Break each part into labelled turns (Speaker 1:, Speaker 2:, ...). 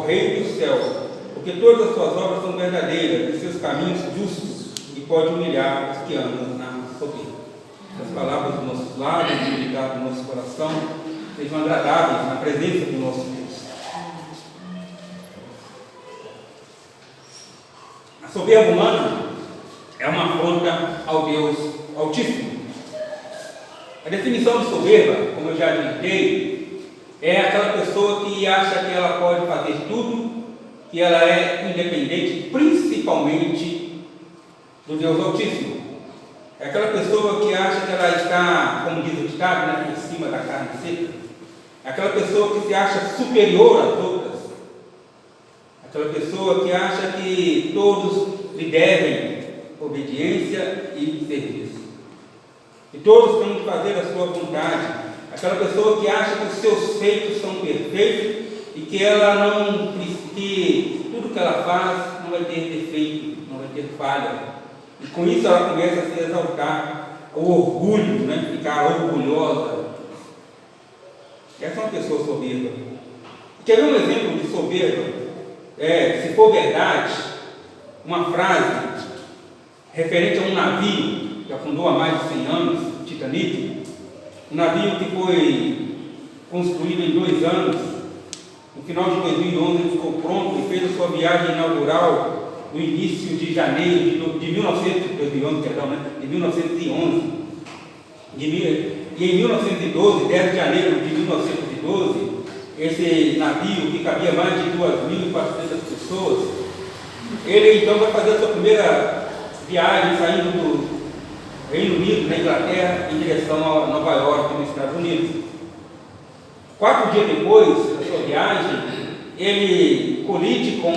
Speaker 1: ao Rei do céu, porque todas as suas obras são verdadeiras, e seus caminhos justos, e pode humilhar os que andam na soberba. As palavras dos nossos lábios, o meditado do nosso coração, sejam agradáveis na presença do nosso Deus. A soberba humana é uma afronta ao Deus Altíssimo. A definição de soberba, como eu já adiantei, é aquela pessoa que acha que ela pode fazer tudo, que ela é independente, principalmente do Deus Altíssimo. É aquela pessoa que acha que ela está, como diz o ditado, né, por cima da carne seca. É aquela pessoa que se acha superior às outras. Aquela pessoa que acha que todos lhe devem obediência e serviço. E todos têm que fazer a sua vontade. Aquela pessoa que acha que os seus feitos são perfeitos e que ela não, que tudo que ela faz não vai ter defeito, não vai ter falha. E com isso ela começa a se exaltar, o orgulho, né? Ficar orgulhosa. Essa é uma pessoa soberba. Quer ver um exemplo de soberba? Se for verdade, uma frase referente a um navio que afundou há mais de 100 anos, o Titanic, um navio que foi construído em 2 anos. No final de 2011 ele ficou pronto e fez a sua viagem inaugural no início de janeiro de 1911. E em 1912, 10 de janeiro de 1912, esse navio, que cabia mais de 2.400 pessoas, ele então vai fazer a sua primeira viagem saindo do Reino Unido, da Inglaterra, em direção a Nova York, nos Estados Unidos. 4 dias depois da sua viagem, ele colide com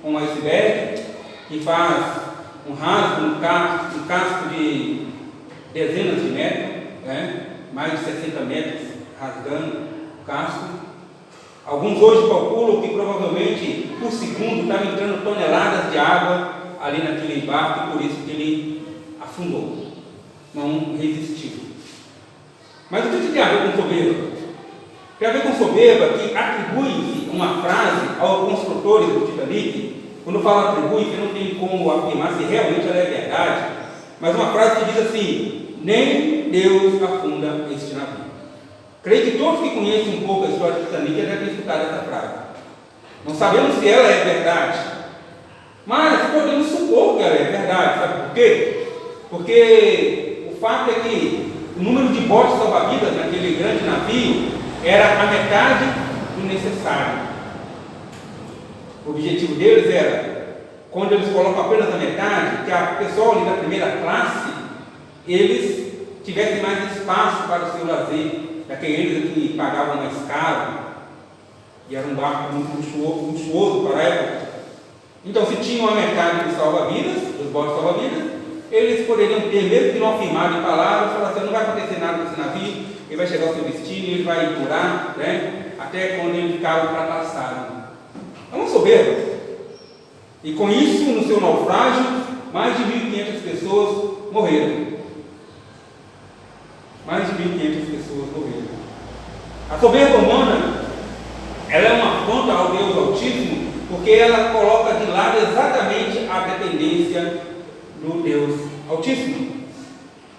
Speaker 1: um iceberg que faz um rasgo, um casco de dezenas de metros, né? Mais de 60 metros, rasgando o casco. Alguns hoje calculam que provavelmente por segundo estava entrando toneladas de água ali naquele barco, e por isso que ele afundou, não resistiu. Mas o que tem a ver com soberba? Tem a ver com soberba que atribui uma frase aos construtores do Titanic. Quando fala atribui, que não tem como afirmar se realmente ela é verdade, mas uma frase que diz assim: nem Deus afunda este navio. Creio que todos que conhecem um pouco a história do Titanic já devem ter escutado essa frase. Não sabemos se ela é verdade, mas podemos supor que ela é verdade. Sabe por quê? Porque o fato é que o número de botes salva-vidas naquele grande navio era a metade do necessário. O objetivo deles era, quando eles colocam apenas a metade, que a pessoa ali da primeira classe, eles tivessem mais espaço para o seu lazer, daqueles que pagavam mais caro, e era um barco muito luxuoso para a época. Então, se tinham a metade dos salva-vidas, dos botes salva-vidas, eles poderiam ter, mesmo que não afirmado em palavras, falar assim: não vai acontecer nada com esse navio, ele vai chegar ao seu destino, ele vai durar, né, até quando ele ficar ultrapassado. É uma soberba. E com isso, no seu naufrágio, mais de 1.500 pessoas morreram. Mais de 1.500 pessoas morreram. A soberba humana, ela é uma afronta ao Deus Altíssimo, porque ela coloca de lado exatamente a dependência do Deus Altíssimo.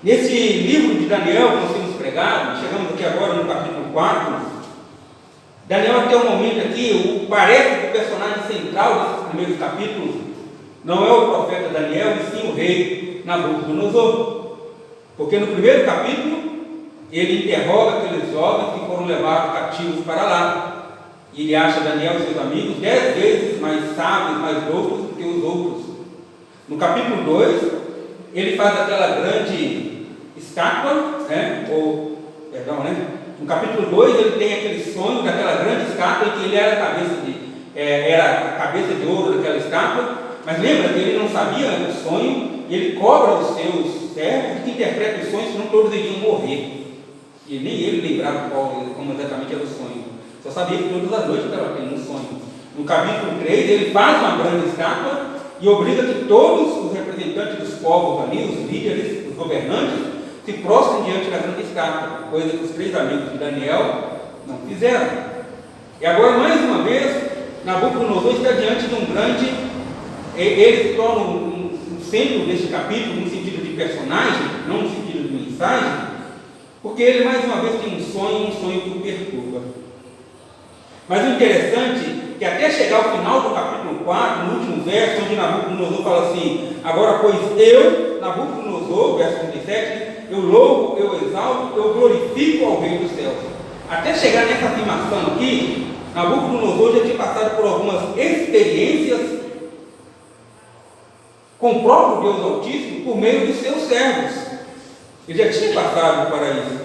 Speaker 1: Nesse livro de Daniel que nós temos pregado, chegamos aqui agora no capítulo 4, Daniel, até o momento aqui, parece que o personagem central desses primeiros capítulos não é o profeta Daniel, e sim o rei Nabucodonosor. Porque no primeiro capítulo, ele interroga aqueles jovens que foram levados cativos para lá. E ele acha Daniel e seus amigos 10 vezes mais sábios, mais loucos do que os outros. No capítulo 2, ele faz aquela grande estátua, no capítulo 2 ele tem aquele sonho daquela grande estátua, em que ele era a cabeça de ouro daquela estátua, mas lembra que ele não sabia o sonho, e ele cobra os seus servos que interpretam os sonhos, senão todos iriam morrer. E nem ele lembrava como exatamente era o sonho, só sabia que todas as noites estava tendo um sonho. No capítulo 3 ele faz uma grande estátua e obriga que todos os representantes dos povos ali, os líderes, os governantes, se prostrem diante da grande estátua, coisa que os 3 amigos de Daniel não fizeram. E agora, mais uma vez, Nabucodonosor está diante de um grande, ele se torna um centro deste capítulo, no sentido de personagem, não no sentido de mensagem, porque ele mais uma vez tem um sonho que o perturba. Mas o interessante é que até chegar ao final do capítulo 4, no último verso, onde Nabucodonosor fala assim: agora pois eu, Nabucodonosor, verso 37, eu louvo, eu exalto, eu glorifico ao Rei dos céus. Até chegar nessa afirmação aqui, Nabucodonosor já tinha passado por algumas experiências com o próprio Deus Altíssimo por meio dos seus servos. Ele já tinha passado para isso.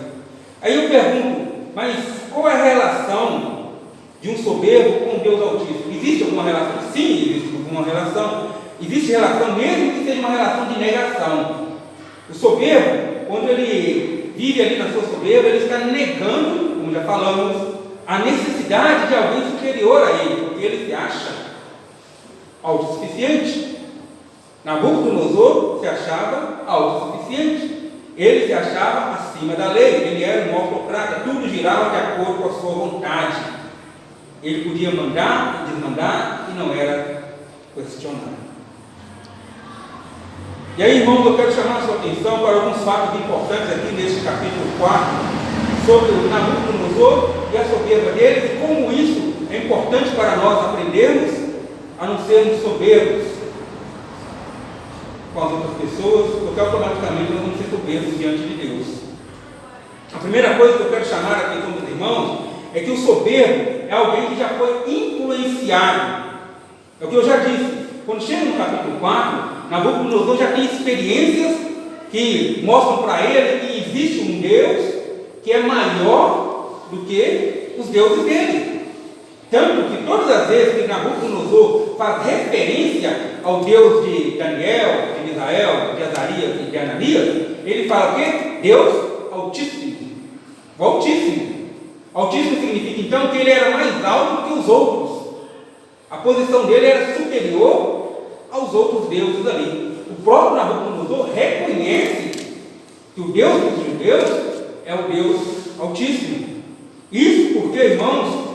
Speaker 1: Aí eu pergunto, mas qual é a relação de um soberbo com Deus Altíssimo? Existe alguma relação? Sim, existe alguma relação. Existe relação, mesmo que seja uma relação de negação. O soberbo, quando ele vive ali na sua soberba, ele está negando, como já falamos, a necessidade de alguém superior a ele, porque ele se acha autossuficiente. Nabucodonosor se achava autossuficiente. Ele se achava acima da lei, ele era um autocrata, tudo girava de acordo com a sua vontade. Ele podia mandar e desmandar e não era questionado. E aí, irmãos, eu quero chamar a sua atenção para alguns fatos importantes aqui neste capítulo 4, sobre o Nabucodonosor e a soberba dele, e como isso é importante para nós aprendermos a não sermos soberbos com as outras pessoas, porque automaticamente nós vamos ser soberbos diante de Deus. A primeira coisa que eu quero chamar a atenção dos irmãos é que o soberbo é alguém que já foi influenciado. É o que eu já disse. Quando chega no capítulo 4, Nabucodonosor já tem experiências que mostram para ele que existe um Deus que é maior do que os deuses dele. Tanto que todas as vezes que Nabucodonosor faz referência ao Deus de Daniel, de Israel, de Azarias e de Ananias, ele fala o quê? Deus Altíssimo. O Altíssimo. Altíssimo significa então que ele era mais alto que os outros. A posição dele era superior aos outros deuses ali. O próprio Nabucodonosor reconhece que o Deus dos judeus é o Deus Altíssimo. Isso porque, irmãos,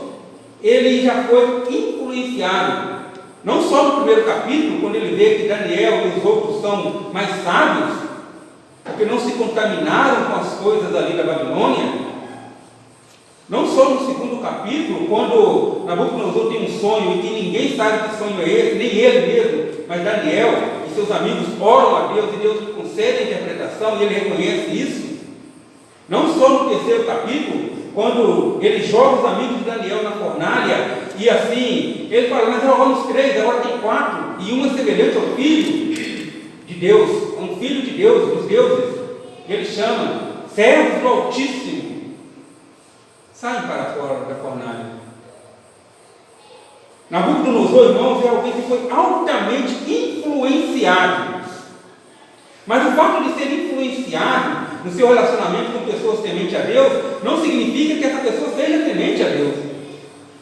Speaker 1: ele já foi influenciado, não só no primeiro capítulo, quando ele vê que Daniel e os outros são mais sábios, porque não se contaminaram com as coisas ali da Babilônia. Não só no segundo capítulo, quando Nabucodonosor tem um sonho e que ninguém sabe que sonho é esse, nem ele mesmo, mas Daniel e seus amigos oram a Deus e Deus lhe concede a interpretação e ele reconhece isso. Não só no terceiro capítulo, quando ele joga os amigos de Daniel na fornalha e assim, ele fala, mas jogamos 3, agora tem 4, e uma semelhante ao filho de Deus, um filho de Deus, dos deuses, ele chama servos do Altíssimo. Saem para fora da fornalha. Nabucodonosor, irmãos, é alguém que foi altamente influenciado. Mas o fato de ser influenciado no seu relacionamento com pessoas tementes a Deus, não significa que essa pessoa seja temente a Deus.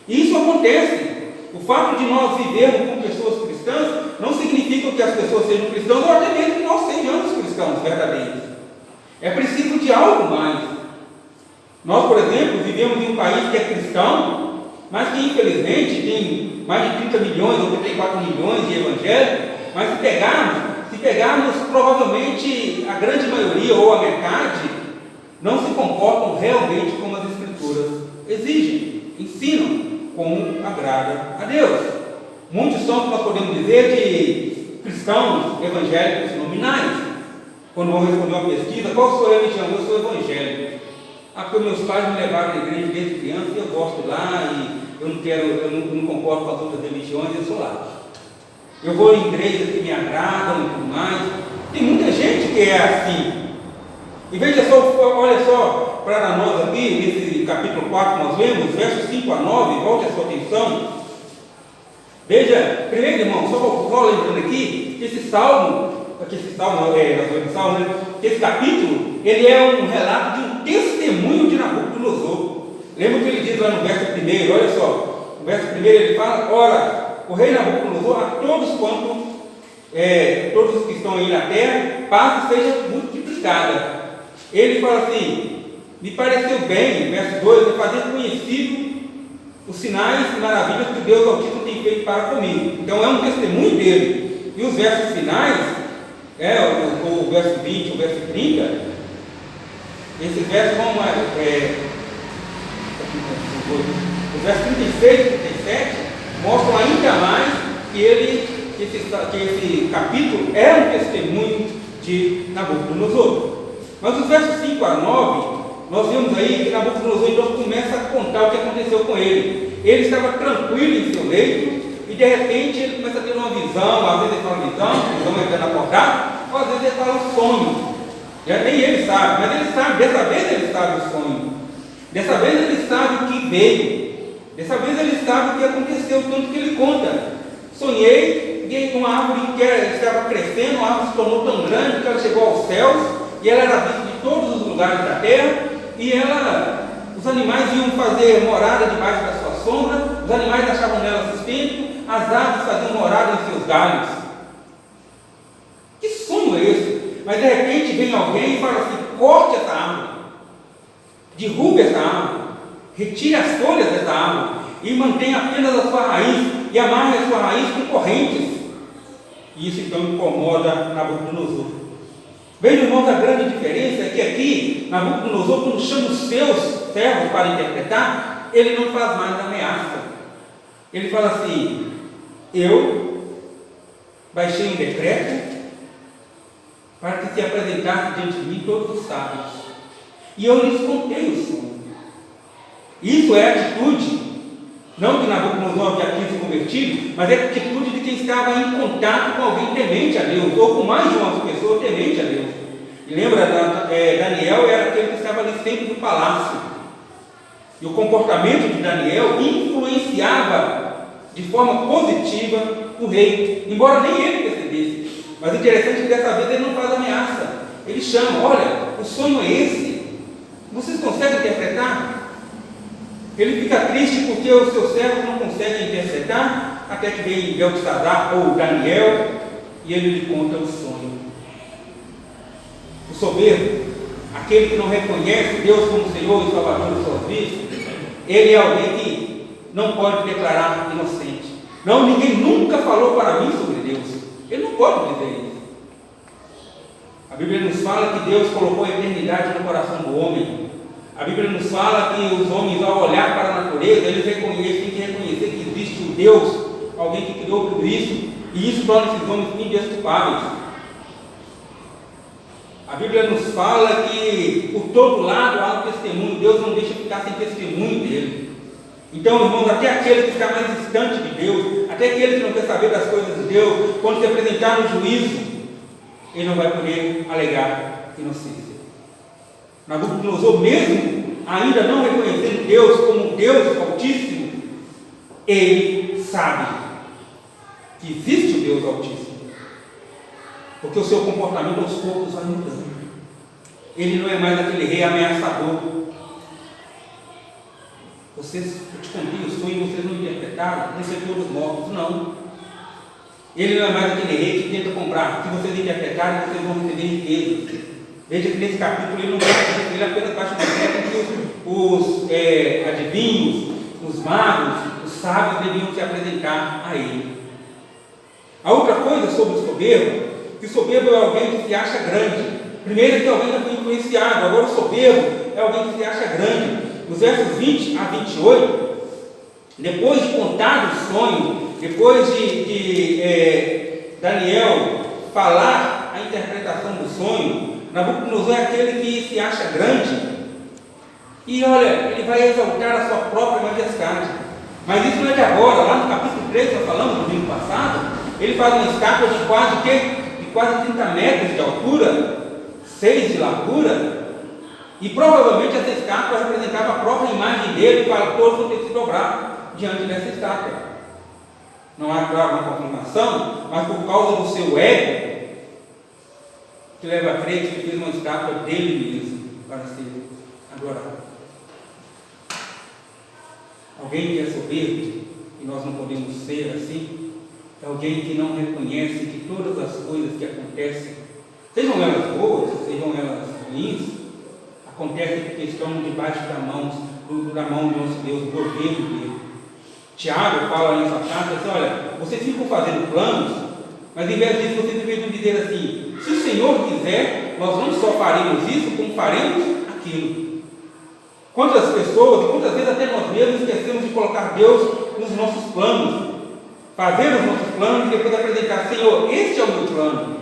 Speaker 1: E isso acontece. O fato de nós vivermos com pessoas cristãs, não significa que as pessoas sejam cristãs, ou até mesmo que nós sejamos cristãos verdadeiros. É preciso de algo mais. Nós, por exemplo, vivemos em um país que é cristão, mas que infelizmente tem mais de 30 milhões ou 34 milhões de evangélicos, mas se pegarmos provavelmente a grande maioria ou a metade, não se comportam realmente como as Escrituras exigem, ensinam como agrada a Deus. Muitos são, que nós podemos dizer, de cristãos evangélicos nominais. Quando vão responder uma pesquisa, qual sua religião? Eu sou evangélico. Porque meus pais me levaram à igreja desde criança e eu gosto lá e eu não concordo com as outras religiões, eu sou lá. Eu vou em igrejas que me agradam e tudo mais. Tem muita gente que é assim. E veja só, olha só para nós aqui, nesse capítulo 4 nós vemos, versos 5 a 9, volte a sua atenção. Veja, primeiro irmão, só lembrando aqui, que esse capítulo, ele é um relato de um testemunho de Nabucodonosor. Lembra que ele diz lá no verso 1, olha só, no verso 1 ele fala, ora, o rei Nabucodonosor, a todos todos os que estão aí na terra, paz seja multiplicada. Ele fala assim, me pareceu bem, verso 2, fazer conhecido os sinais e maravilhas que Deus Altíssimo tem feito para comigo. Então é um testemunho dele. E os versos finais, o verso 20, o verso 30, esses versos vão os versos 36 e 37 mostram ainda mais que esse capítulo é um testemunho de Nabucodonosor. Mas os versos 5 a 9, nós vemos aí que Nabucodonosor então começa a contar o que aconteceu com ele. Ele estava tranquilo em seu leito e de repente ele começa a ter uma visão. Às vezes ele fala visão é tendo acordado, ou às vezes ele fala um sonho. Nem ele sabe, mas ele sabe, dessa vez ele sabe o sonho. Dessa vez ele sabe o que veio. Dessa vez ele sabe o que aconteceu, tanto que ele conta. Sonhei que uma árvore que estava crescendo, a árvore se tornou tão grande que ela chegou aos céus, e ela era vista de todos os lugares da terra, e os animais iam fazer morada debaixo da sua sombra, os animais achavam nela sustento, as aves faziam morada em seus galhos. Que sonho é esse? Mas de repente vem alguém e fala assim: corte essa árvore, derrube essa árvore, retire as folhas dessa árvore e mantenha apenas a sua raiz e amarre a sua raiz com correntes. E isso então incomoda Nabucodonosor. Vejam, irmãos, a grande diferença é que aqui Nabucodonosor, quando chama os seus servos para interpretar, ele não faz mais ameaça. Ele fala assim: eu baixei um decreto para que se apresentasse diante de mim todos os sábios, e eu lhes contei o sonho. Isso é atitude, não que Nabucodonosor havia aqui se convertido, mas é a atitude de quem estava em contato com alguém temente a Deus, ou com mais de uma pessoa temente a Deus. E lembra, Daniel era aquele que estava ali sempre no palácio, e o comportamento de Daniel influenciava de forma positiva o rei, embora nem ele percebesse. Mas o interessante é que dessa vez ele não faz ameaça, ele chama: olha, o sonho é esse, vocês conseguem interpretar? Ele fica triste porque os seus servos não conseguem interpretar, até que vem Beltesazar ou Daniel e ele lhe conta o sonho. O soberbo, aquele que não reconhece Deus como Senhor e Salvador de suas vidas, ele é alguém que não pode declarar inocente. Não, ninguém nunca falou para mim sobre Deus. Ele não pode dizer isso. A Bíblia nos fala que Deus colocou a eternidade no coração do homem. A Bíblia nos fala que os homens, ao olhar para a natureza, eles têm que reconhecer que existe um Deus, alguém que criou tudo isso, e isso torna esses homens indesculpáveis. A Bíblia nos fala que por todo lado há um testemunho. Deus não deixa ficar sem testemunho dele. Então, irmãos, até aquele que está mais distante de Deus, até aquele que não quer saber das coisas de Deus, quando se apresentar no juízo, ele não vai poder alegar inocência. Nabucodonosor, mesmo ainda não reconhecendo Deus como Deus Altíssimo, ele sabe que existe o Deus Altíssimo, porque o seu comportamento aos poucos vai mudando. Ele não é mais aquele rei ameaçador. Eu te contei o sonho e vocês não interpretaram, vão ser todos mortos. Não. Ele não é mais aquele rei que tenta comprar. Se vocês interpretarem, vocês vão receber riqueza. Veja que nesse capítulo ele não baixa, ele apenas baixa o decreto que os adivinhos, os magos, os sábios deviam se apresentar a ele. A outra coisa sobre o soberbo, que o soberbo é alguém que se acha grande. Primeiro que alguém já foi influenciado, agora o soberbo é alguém que se acha grande. Nos versos 20 a 28, depois de contar o sonho, depois de Daniel falar a interpretação do sonho, Nabucodonosor é aquele que se acha grande e olha, ele vai exaltar a sua própria majestade. Mas isso não é de agora. Lá no capítulo 3, nós falamos no domingo passado, ele faz uma estátua de quase 30 metros de altura, 6 de largura, e provavelmente essa estátua representava a própria imagem dele, para todos vão ter que se dobrar diante dessa estátua. Não há, claro, uma confirmação, mas por causa do seu ego, que leva a crer que ele fez uma estátua dele mesmo para ser adorado. Alguém que é soberbo, e nós não podemos ser assim, é alguém que não reconhece que todas as coisas que acontecem, sejam elas boas, sejam elas ruins, acontecem porque estão debaixo da mão de nosso Deus, do governo dele. Tiago fala em sua carta assim: olha, vocês ficam fazendo planos, mas em vez disso vocês deveriam dizer assim: se o Senhor quiser, nós não só faremos isso, como faremos aquilo. Quantas pessoas, e quantas vezes até nós mesmos esquecemos de colocar Deus nos nossos planos, fazer os nossos planos e depois apresentar: Senhor, este é o meu plano.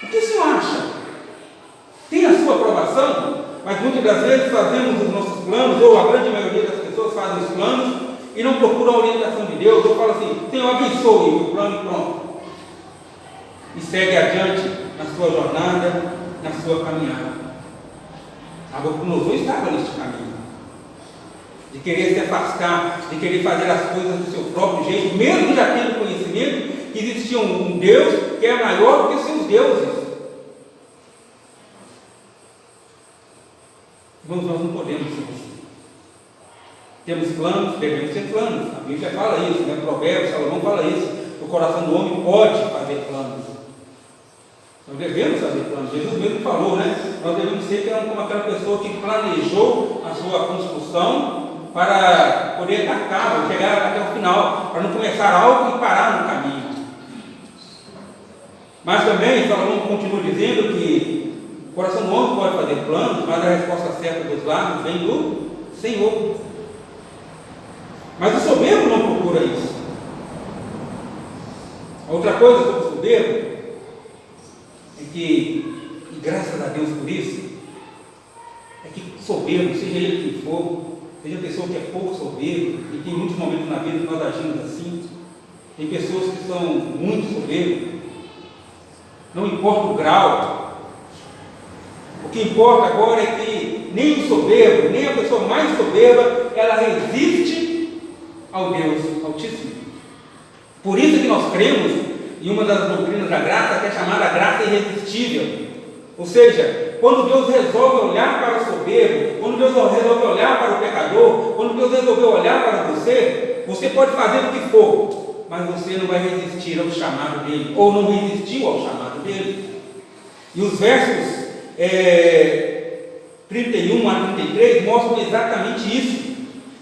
Speaker 1: O que o Senhor acha? Tem a sua aprovação? Mas muitas das vezes fazemos os nossos planos, ou a grande maioria das pessoas fazem os planos e não procuram a orientação de Deus, ou falam assim: Senhor, abençoe o meu plano e pronto. E segue adiante na sua jornada, na sua caminhada. Nabucodonosor estava neste caminho, de querer se afastar, de querer fazer as coisas do seu próprio jeito, mesmo já tendo conhecimento que existia um Deus que é maior do que seus deuses. Irmãos, nós não podemos ser assim. Temos planos, devemos ter planos. A Bíblia fala isso, né? Provérbios, Salomão fala isso. O coração do homem pode fazer planos. Nós devemos fazer planos. Jesus mesmo falou, né? Nós devemos ser como aquela pessoa que planejou a sua construção para poder dar cabo, chegar até o final, para não começar algo e parar no caminho. Mas também Salomão continua dizendo que o coração do homem pode fazer planos, mas a resposta certa dos lábios vem do Senhor. Mas o soberbo não procura isso. Outra coisa sobre o soberbo é que, e graças a Deus por isso, é que soberbo, seja ele quem for, seja pessoa que é pouco soberbo, e tem muitos momentos na vida que nós agimos assim, tem pessoas que são muito soberbas, não importa o grau. O que importa agora é que nem o soberbo, nem a pessoa mais soberba, ela resiste ao Deus Altíssimo. Por isso que nós cremos em uma das doutrinas da graça, que é chamada graça irresistível. Ou seja, quando Deus resolve olhar para o soberbo, quando Deus resolve olhar para o pecador, quando Deus resolve olhar para você, você pode fazer o que for, mas você não vai resistir ao chamado dele, ou não resistiu ao chamado dele. E os versos 31 a 33 mostram exatamente isso.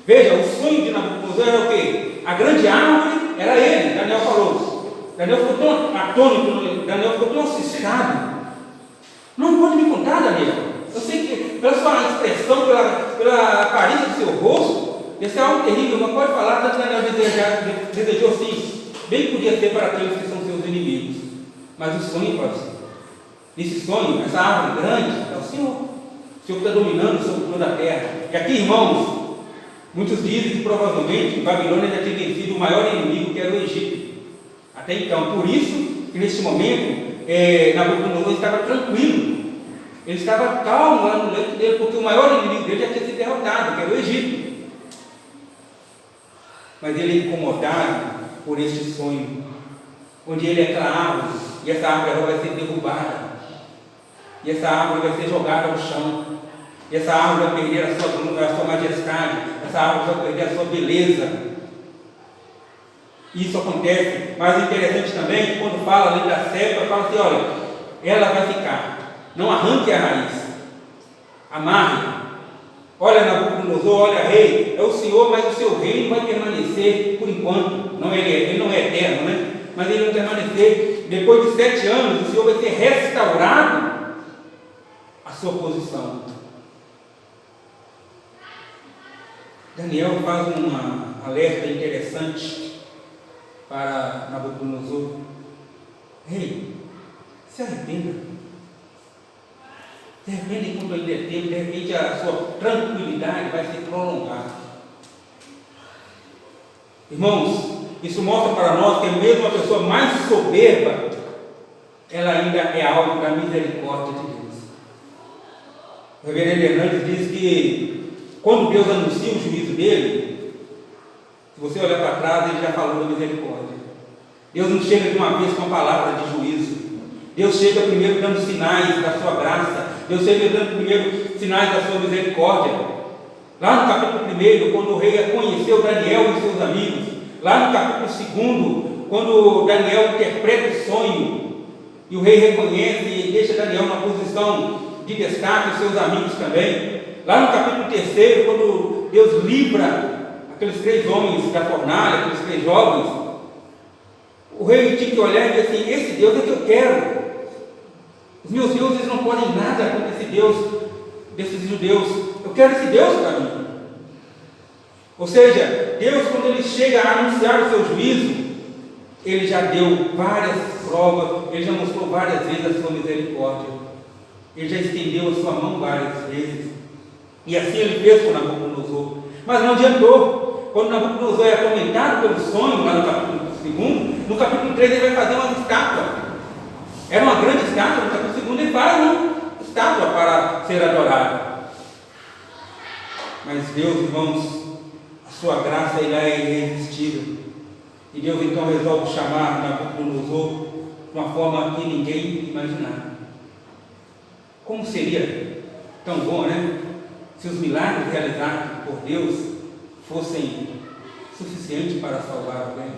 Speaker 1: Veja, o sonho de Nabucodonosor era o quê? A grande árvore era ele. Daniel falou. Daniel ficou tão atônito, Daniel ficou tão assustado. Não pode me contar, Daniel. Eu sei que pela sua expressão, pela aparência do seu rosto, esse é algo terrível, não pode falar. Tanto Daniel desejou assim, bem podia ser para aqueles que são seus inimigos, mas o sonho pode ser. Nesse sonho, essa árvore grande é o Senhor. O Senhor que está dominando sobre toda a terra. E aqui, irmãos, muitos dizem que provavelmente Babilônia já tinha vencido o maior inimigo, que era o Egito. Até então, por isso que nesse momento Nabucodonosor estava tranquilo. Ele estava calmo lá no leito dele, porque o maior inimigo dele já tinha sido derrotado, que era o Egito. Mas ele é incomodado por este sonho, onde ele é aquela árvore, e essa árvore vai ser derrubada. E essa árvore vai ser jogada ao chão. E essa árvore vai perder a sua majestade. Essa árvore vai perder a sua beleza. E isso acontece. Mas o interessante também, quando fala além da cepa, fala assim: olha, ela vai ficar. Não arranque a raiz. Amarre. Olha, Nabucodonosor, olha, rei, é o Senhor, mas o seu reino vai permanecer por enquanto. Não, ele não é eterno, né? Mas ele vai permanecer. Depois de 7 anos, o Senhor vai ser restaurado a sua posição. Daniel faz um alerta interessante para Nabucodonosor: Rei, se arrependa. Se arrependa enquanto ainda é tempo. De repente a sua tranquilidade vai ser prolongada. Irmãos, isso mostra para nós que mesmo a pessoa mais soberba, ela ainda é alvo da misericórdia de Deus. O reverendo Hernandes diz que quando Deus anuncia o juízo dele, se você olhar para trás, ele já falou da misericórdia. Deus não chega de uma vez com a palavra de juízo. Deus chega primeiro dando sinais da sua graça. Deus chega dando primeiro sinais da sua misericórdia. Lá no capítulo 1, quando o rei conheceu Daniel e seus amigos. Lá no capítulo 2, quando Daniel interpreta o sonho e o rei reconhece e deixa Daniel na posição de destaque, os seus amigos também. Lá no capítulo 3, quando Deus livra aqueles 3 homens da fornalha, aqueles 3 jovens, o rei tinha que olhar e dizer assim: esse Deus é que eu quero. Os meus deuses não podem nada contra esse Deus desses judeus. Eu quero esse Deus para mim. Ou seja, Deus, quando Ele chega a anunciar o seu juízo, Ele já deu várias provas, Ele já mostrou várias vezes a sua misericórdia. Ele já estendeu a sua mão várias vezes. E assim Ele fez com Nabucodonosor. Mas não adiantou. Quando Nabucodonosor é atormentado pelo sonho, lá no capítulo 2, no capítulo 3 ele vai fazer uma estátua. Era uma grande estátua. No capítulo 2 ele faz uma estátua para ser adorada. Mas Deus, irmãos, a sua graça é irresistível. E Deus então resolve chamar Nabucodonosor de uma forma que ninguém imaginava. Como seria tão bom, né? Se os milagres realizados por Deus fossem suficientes para salvar alguém.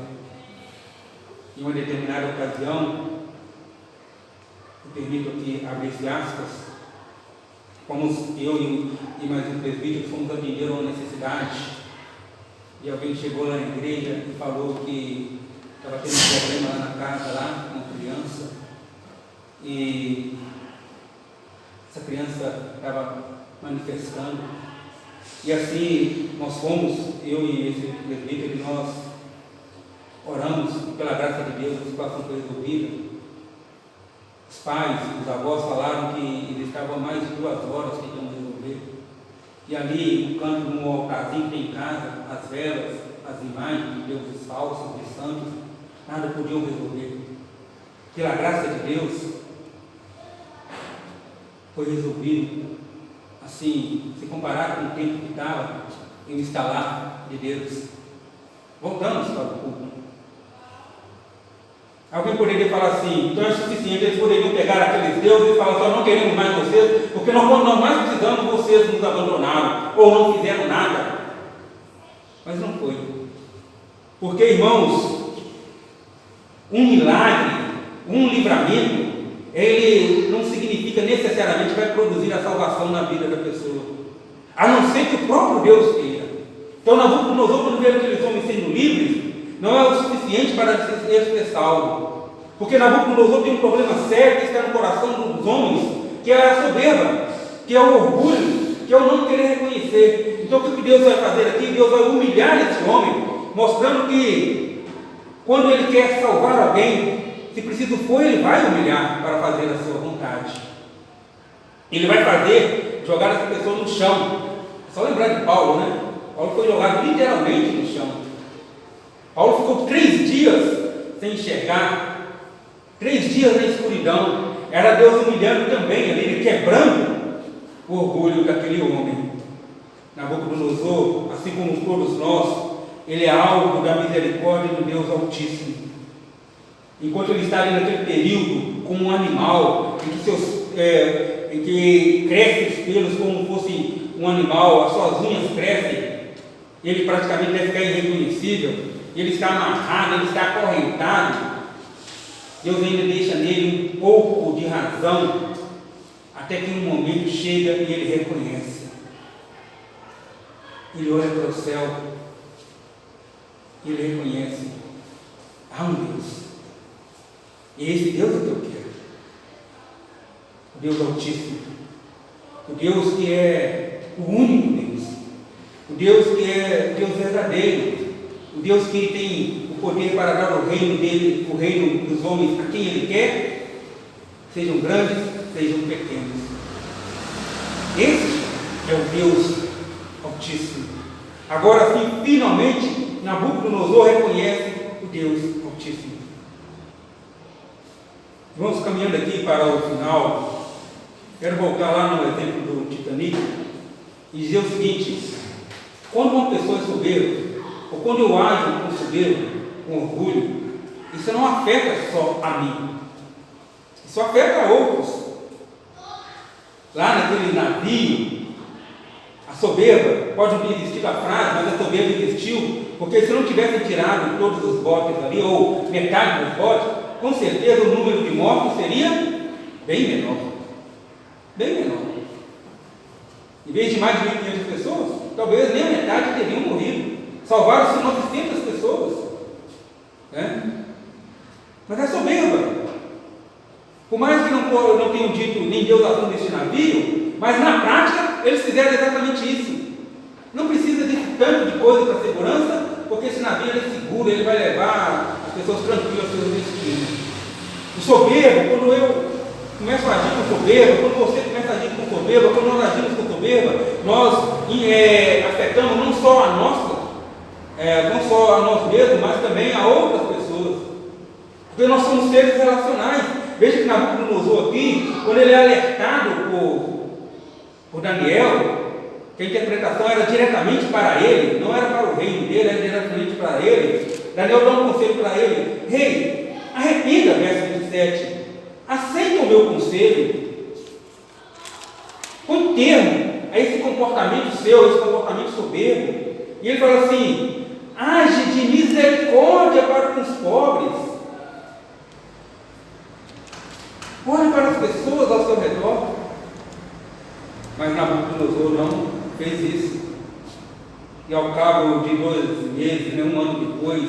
Speaker 1: Em uma determinada ocasião, eu permito aqui abrir aspas, como eu e mais um presbítero fomos atender uma necessidade, e alguém chegou lá na igreja e falou que estava tendo um problema lá na casa, lá, com uma criança, e essa criança estava manifestando, e assim nós fomos, eu e esse presbítero, nós oramos, e pela graça de Deus a situação foi resolvida. Os pais, os avós falaram que eles estavam mais de 2 horas tentando resolver, e ali no canto, no altarzinho que tem em casa, as velas, as imagens de deuses falsos, de santos, nada podiam resolver. Pela graça de Deus foi resolvido. Assim, se comparar com o tempo que estava em um instalar de Deus. Voltamos para o culto. Alguém poderia falar assim: então é suficiente, eles poderiam pegar aqueles deuses e falar: só não queremos mais vocês, porque quando nós mais precisamos, vocês nos abandonaram, ou não fizeram nada. Mas não foi. Porque, irmãos, um milagre, um livramento, ele não significa necessariamente que vai produzir a salvação na vida da pessoa, a não ser que o próprio Deus queira. Então, Nabucodonosor, quando vê aqueles homens sendo livres, não é o suficiente para ser salvo, porque Nabucodonosor tem um problema sério que está no coração dos homens, que é a soberba, que é o orgulho, que é o não querer reconhecer. Então, o que Deus vai fazer aqui? Deus vai humilhar esse homem, mostrando que quando Ele quer salvar alguém, se preciso for, Ele vai humilhar para fazer a sua vontade. Ele vai jogar essa pessoa no chão. É só lembrar de Paulo, né? Paulo foi jogado literalmente no chão. Paulo ficou 3 dias sem enxergar, 3 dias na escuridão. Era Deus humilhando também, ali, quebrando o orgulho daquele homem. Nabucodonosor, assim como todos nós, ele é alvo da misericórdia do Deus Altíssimo. Enquanto ele está ali naquele período como um animal, em que crescem os pelos como fosse um animal, as suas unhas crescem, ele praticamente deve ficar irreconhecível, ele está amarrado, ele está acorrentado. Deus ainda deixa nele um pouco de razão, até que um momento chega e ele reconhece. Ele olha para o céu, e ele reconhece: há um Deus. E esse Deus é o que eu quero. O Deus Altíssimo. O Deus que é o único Deus. O Deus que é Deus verdadeiro. O Deus que tem o poder para dar o reino dele, o reino dos homens a quem ele quer, sejam grandes, sejam pequenos. Esse é o Deus Altíssimo. Agora sim, finalmente, Nabucodonosor reconhece o Deus Altíssimo. Vamos caminhando aqui para o final. Quero voltar lá no exemplo do Titanic e dizer o seguinte: quando uma pessoa é soberba, ou quando eu ajo com soberba, com orgulho, isso não afeta só a mim, isso afeta a outros. Lá naquele navio, a soberba, pode não ter existido a frase, mas a soberba existiu, porque se não tivessem tirado todos os botes ali, ou metade dos botes, com certeza o número de mortos seria bem menor. Bem menor. Em vez de mais de 1.500 pessoas, talvez nem a metade teriam morrido. Salvaram-se 900 pessoas. Mas é soberba. Por mais que não tenham dito nem Deus afunda este navio, mas na prática eles fizeram exatamente isso. Não precisa de tanto de coisa para segurança, porque esse navio ele é seguro, ele vai levar as pessoas tranquilas ao seu destino. O soberbo, quando eu começo a agir com soberba, quando você começa a agir com soberba, quando nós agimos com soberba, nós afetamos não só a nós mesmos, mas também a outras pessoas. Porque nós somos seres relacionais. Veja que Nabucodonosor aqui, quando ele é alertado por Daniel, que a interpretação era diretamente para ele, não era para o reino dele, era diretamente para ele. Daniel dá um conselho para ele: rei, arrependa, verso 27, aceita o meu conselho, põe termo a esse comportamento seu, esse comportamento soberbo. E ele fala assim: age de misericórdia para com os pobres, olhe para as pessoas ao seu redor. Mas Nabucodonosor não fez isso. E ao cabo de 2 meses, um ano depois,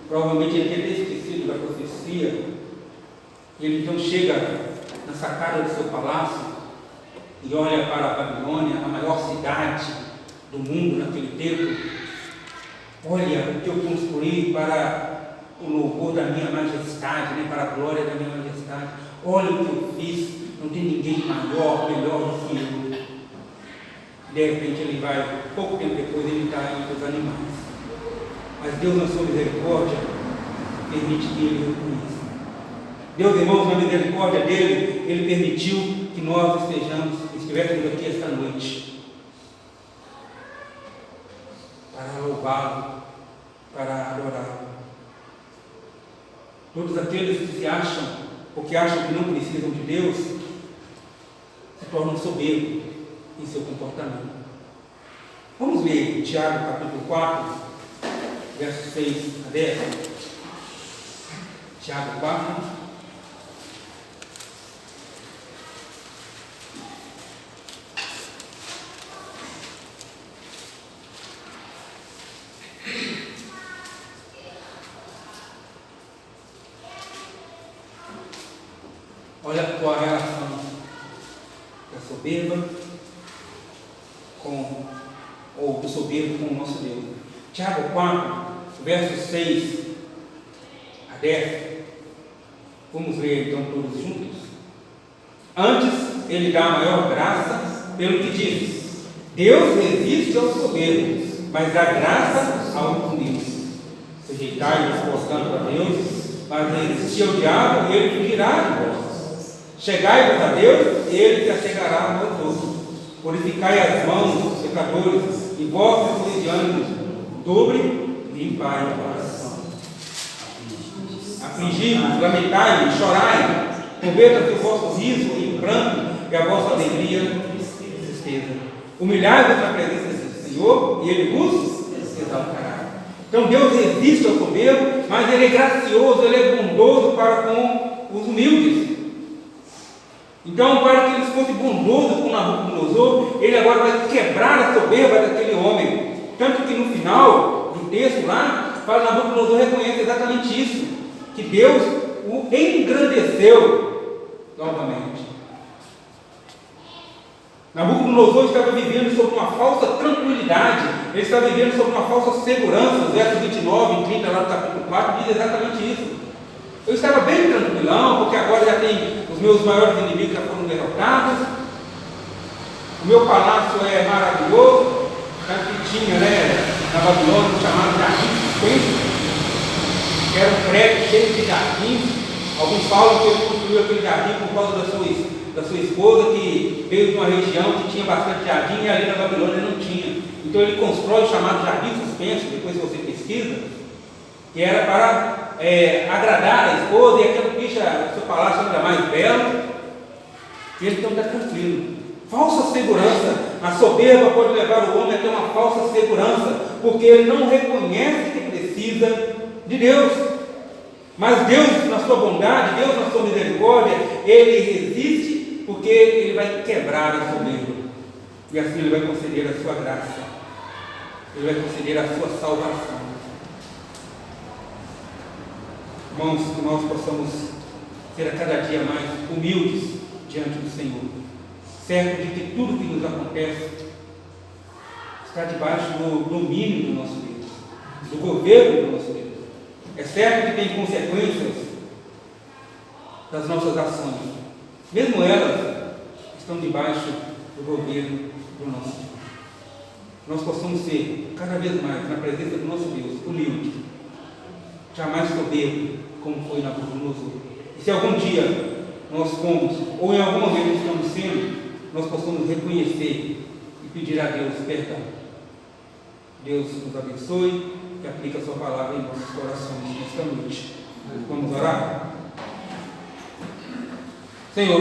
Speaker 1: provavelmente ele tinha esquecido da profecia. Ele então chega na sacada do seu palácio e olha para a Babilônia, a maior cidade do mundo naquele tempo. Olha o que eu construí para o louvor da minha majestade, para a glória da minha majestade. Olha o que eu fiz, não tem ninguém maior, melhor do que eu. De repente ele vai, pouco tempo depois ele está entre os animais. Mas Deus, na sua misericórdia, permite que ele reconheça. Deus, irmãos, na misericórdia dele, ele permitiu que nós estivéssemos aqui esta noite para louvá-lo, para adorá-lo. Todos aqueles que se acham, ou que acham que não precisam de Deus, se tornam soberbos em seu comportamento. Vamos ler Tiago capítulo 4, versos 6 a 10. Tiago 4. Olha a tua relação da soberba ou do soberbo com o nosso Deus. Tiago 4, versos 6 a 10. Vamos ler então todos juntos. Antes, ele dá a maior graça pelo que diz: Deus resiste aos soberbos, mas dá graça aos humildes. Sujeitai-vos, portanto, a Deus, mas resistir ao diabo, e ele fugirá de vós. Chegai-vos a Deus, e ele se achegará a vós outros. Purificai as mãos, pecadores, e vós, ânimos, dobre e limpai o coração. Afligi-vos, lamentai, chorai, converta-se o vosso riso em pranto, e a vossa alegria em tristeza. Humilhai-vos na presença do Senhor, e ele vos exaltará. Então Deus resiste ao soberbo, mas ele é gracioso, ele é bondoso para com os humildes. Então, para que eles fossem bondosos com Nabucodonosor, ele agora vai quebrar a soberba daquele homem. Tanto que no final do texto lá, para Nabucodonosor reconhece exatamente isso, que Deus o engrandeceu novamente. Nabucodonosor estava vivendo sob uma falsa tranquilidade, ele estava vivendo sob uma falsa segurança. Os versos 29 e 30 lá do capítulo 4 diz exatamente isso. Eu estava bem tranquilão, porque agora já tem os meus maiores inimigos já foram derrotados, o meu palácio é maravilhoso, que tinha na Babilônia chamado Jardim Suspenso, que era um prédio cheio de jardins. Alguns falam que ele construiu aquele jardim por causa da sua esposa, que veio de uma região que tinha bastante jardim e ali na Babilônia não tinha. Então ele constrói o chamado Jardim Suspenso, depois você pesquisa, que era para agradar a esposa, e aquilo deixa o seu palácio ainda mais belo. E ele então está tranquilo. Falsa segurança. A soberba pode levar o homem a ter uma falsa segurança, porque ele não reconhece que precisa de Deus. Mas Deus, na sua bondade, Deus, na sua misericórdia, ele resiste, porque ele vai quebrar a soberba, e assim ele vai conceder a sua graça. Ele vai conceder a sua salvação. Irmãos, que nós possamos ser a cada dia mais humildes diante do Senhor, certo de que tudo que nos acontece está debaixo do domínio do nosso Deus, do governo do nosso Deus. É certo que tem consequências das nossas ações, mesmo elas estão debaixo do governo do nosso Deus. Nós possamos ser cada vez mais, na presença do nosso Deus, humilde, jamais soberbo, como foi Nabucodonosor. E se algum dia nós fomos, ou em algum momento estamos sendo, nós possamos reconhecer e pedir a Deus perdão. Deus nos abençoe e aplique a sua palavra em nossos corações nesta noite. Vamos orar? Senhor,